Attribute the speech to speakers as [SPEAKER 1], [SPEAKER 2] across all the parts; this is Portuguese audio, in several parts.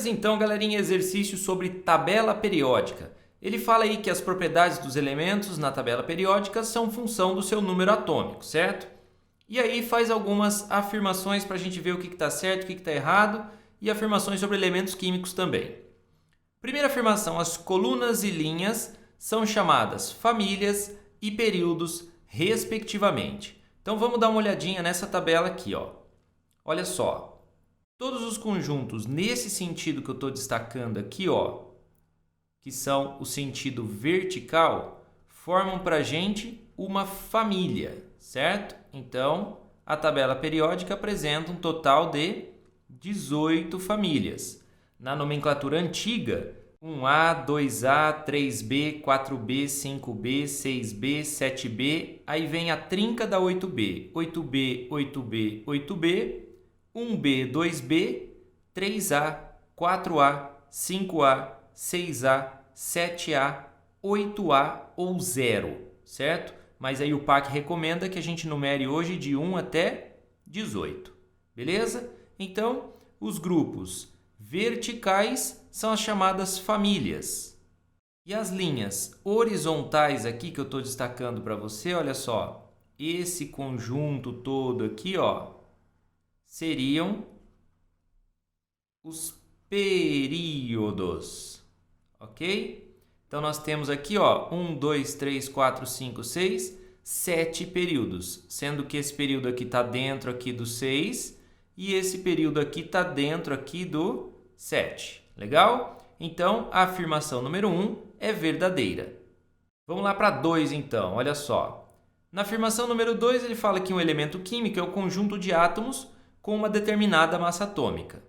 [SPEAKER 1] Beleza, então, galerinha, exercício sobre tabela periódica. Ele fala aí que as propriedades dos elementos na tabela periódica são função do seu número atômico, certo? E aí faz algumas afirmações para a gente ver o que está certo, o que está errado e afirmações sobre elementos químicos também. Primeira afirmação, as colunas e linhas são chamadas famílias e períodos, respectivamente. Então vamos dar uma olhadinha nessa tabela aqui, ó. Olha só. Todos os conjuntos nesse sentido que eu estou destacando aqui, ó, que são o sentido vertical, formam para a gente uma família, certo? Então, a tabela periódica apresenta um total de 18 famílias. Na nomenclatura antiga, 1A, 2A, 3B, 4B, 5B, 6B, 7B, aí vem a trinca da 8B, 8B, 8B, 8B, 1B, 2B, 3A, 4A, 5A, 6A, 7A, 8A ou 0, certo? Mas aí o PAC recomenda que a gente numere hoje de 1 até 18, beleza? Então, os grupos verticais são as chamadas famílias. E as linhas horizontais aqui que eu estou destacando para você, olha só, esse conjunto todo aqui, ó, seriam os períodos, ok? Então, nós temos aqui, ó, 1, 2, 3, 4, 5, 6, 7 períodos, sendo que esse período aqui está dentro aqui do 6 e esse período aqui está dentro aqui do 7. Legal? Então, a afirmação número 1 é verdadeira. Vamos lá para 2, então. Olha só. Na afirmação número 2, ele fala que um elemento químico é o conjunto de átomos com uma determinada massa atômica.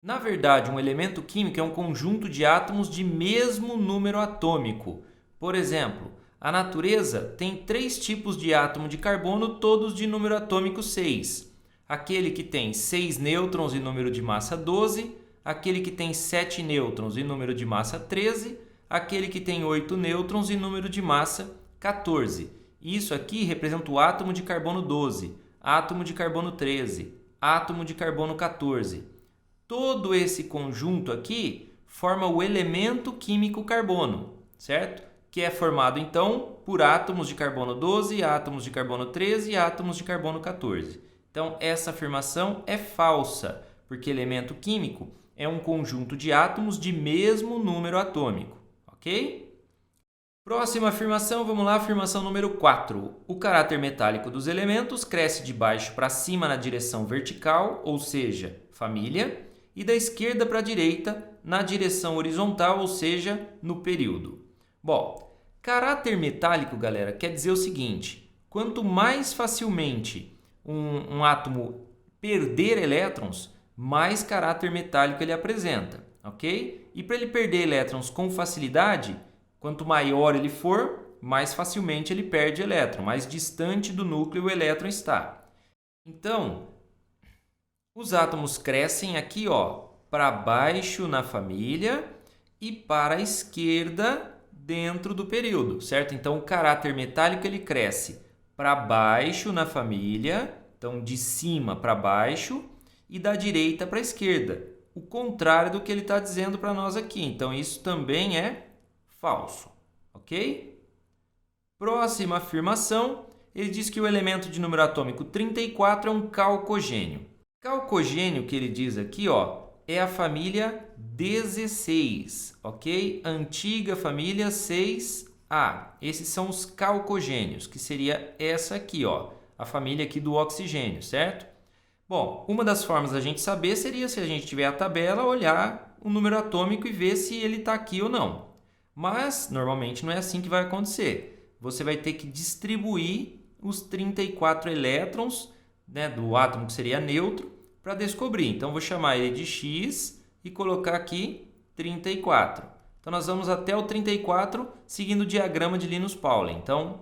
[SPEAKER 1] Na verdade, um elemento químico é um conjunto de átomos de mesmo número atômico. Por exemplo, a natureza tem 3 tipos de átomo de carbono, todos de número atômico 6. Aquele que tem 6 nêutrons e número de massa 12, aquele que tem 7 nêutrons e número de massa 13, aquele que tem 8 nêutrons e número de massa 14. Isso aqui representa o átomo de carbono 12, átomo de carbono 13, átomo de carbono 14. Todo esse conjunto aqui forma o elemento químico carbono, certo? Que é formado, então, por átomos de carbono 12, átomos de carbono 13 e átomos de carbono 14. Então, essa afirmação é falsa, porque elemento químico é um conjunto de átomos de mesmo número atômico, ok? Próxima afirmação, vamos lá, afirmação número 4. O caráter metálico dos elementos cresce de baixo para cima na direção vertical, ou seja, família, e da esquerda para a direita na direção horizontal, ou seja, no período. Bom, caráter metálico, galera, quer dizer o seguinte: quanto mais facilmente um átomo perder elétrons, mais caráter metálico ele apresenta, ok? E para ele perder elétrons com facilidade, quanto maior ele for, mais facilmente ele perde elétron, mais distante do núcleo o elétron está. Então, os átomos crescem aqui, ó, para baixo na família e para a esquerda dentro do período, certo? Então, o caráter metálico ele cresce para baixo na família, então de cima para baixo, e da direita para a esquerda, o contrário do que ele está dizendo para nós aqui. Então, isso também é falso, ok? Próxima afirmação, ele diz que o elemento de número atômico 34 é um calcogênio. Calcogênio que ele diz aqui, ó, é a família 16, ok? Antiga família 6A. Esses são os calcogênios, que seria essa aqui, ó, a família aqui do oxigênio, certo? Bom, uma das formas da gente saber seria, se a gente tiver a tabela, olhar o número atômico e ver se ele está aqui ou não. Mas, normalmente, não é assim que vai acontecer. Você vai ter que distribuir os 34 elétrons, né, do átomo que seria neutro para descobrir. Então, vou chamar ele de X e colocar aqui 34. Então, nós vamos até o 34 seguindo o diagrama de Linus Pauling. Então,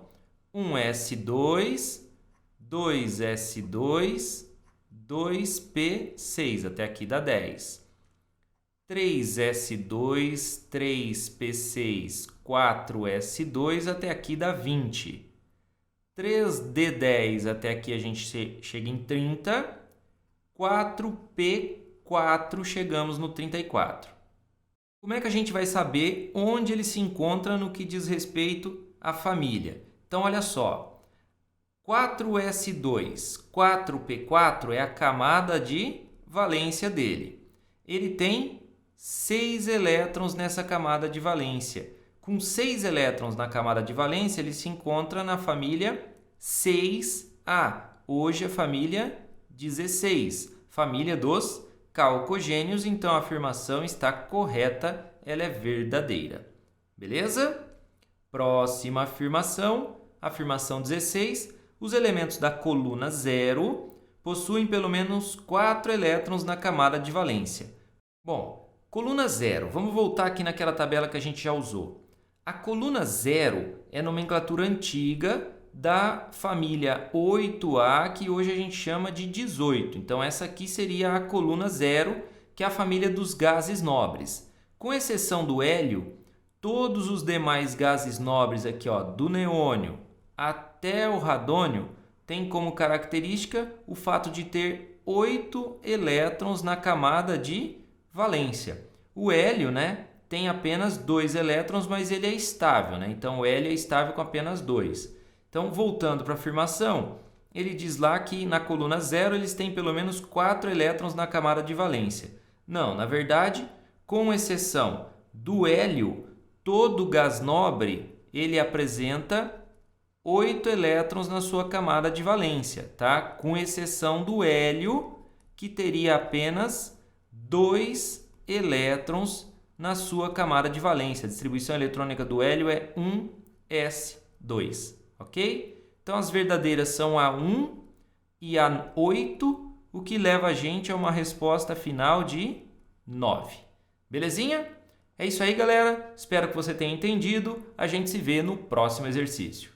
[SPEAKER 1] 1s2, 2s2, 2p6, até aqui dá 10. 3s2, 3p6, 4s2, até aqui dá 20. 3d10, até aqui a gente chega em 30. 4p 4 chegamos no 34. Como é que a gente vai saber onde ele se encontra no que diz respeito à família? Então, olha só. 4s2, 4p4 é a camada de valência dele. Ele tem 6 elétrons nessa camada de valência. Com 6 elétrons na camada de valência, ele se encontra na família 6A. Hoje a família 16, família dos calcogênios. Então a afirmação está correta, ela é verdadeira. Beleza? Próxima afirmação, afirmação 16. Os elementos da coluna 0 possuem pelo menos 4 elétrons na camada de valência. Bom, coluna 0, vamos voltar aqui naquela tabela que a gente já usou. A coluna 0 é nomenclatura antiga da família 8A, que hoje a gente chama de 18. Então, essa aqui seria a coluna 0, que é a família dos gases nobres. Com exceção do hélio, todos os demais gases nobres aqui, ó, do neônio até o radônio, tem como característica o fato de ter 8 elétrons na camada de valência. O hélio, né, tem apenas 2 elétrons, mas ele é estável, né? Então, o hélio é estável com apenas 2. Então, voltando para a afirmação, ele diz lá que na coluna 0 eles têm pelo menos 4 elétrons na camada de valência. Não, na verdade, com exceção do hélio, todo gás nobre ele apresenta 8 elétrons na sua camada de valência, tá? Com exceção do hélio, que teria apenas 2 elétrons na sua camada de valência. A distribuição eletrônica do hélio é 1s2, ok? Então, as verdadeiras são a 1 e a 8, o que leva a gente a uma resposta final de 9. Belezinha? É isso aí, galera. Espero que você tenha entendido. A gente se vê no próximo exercício.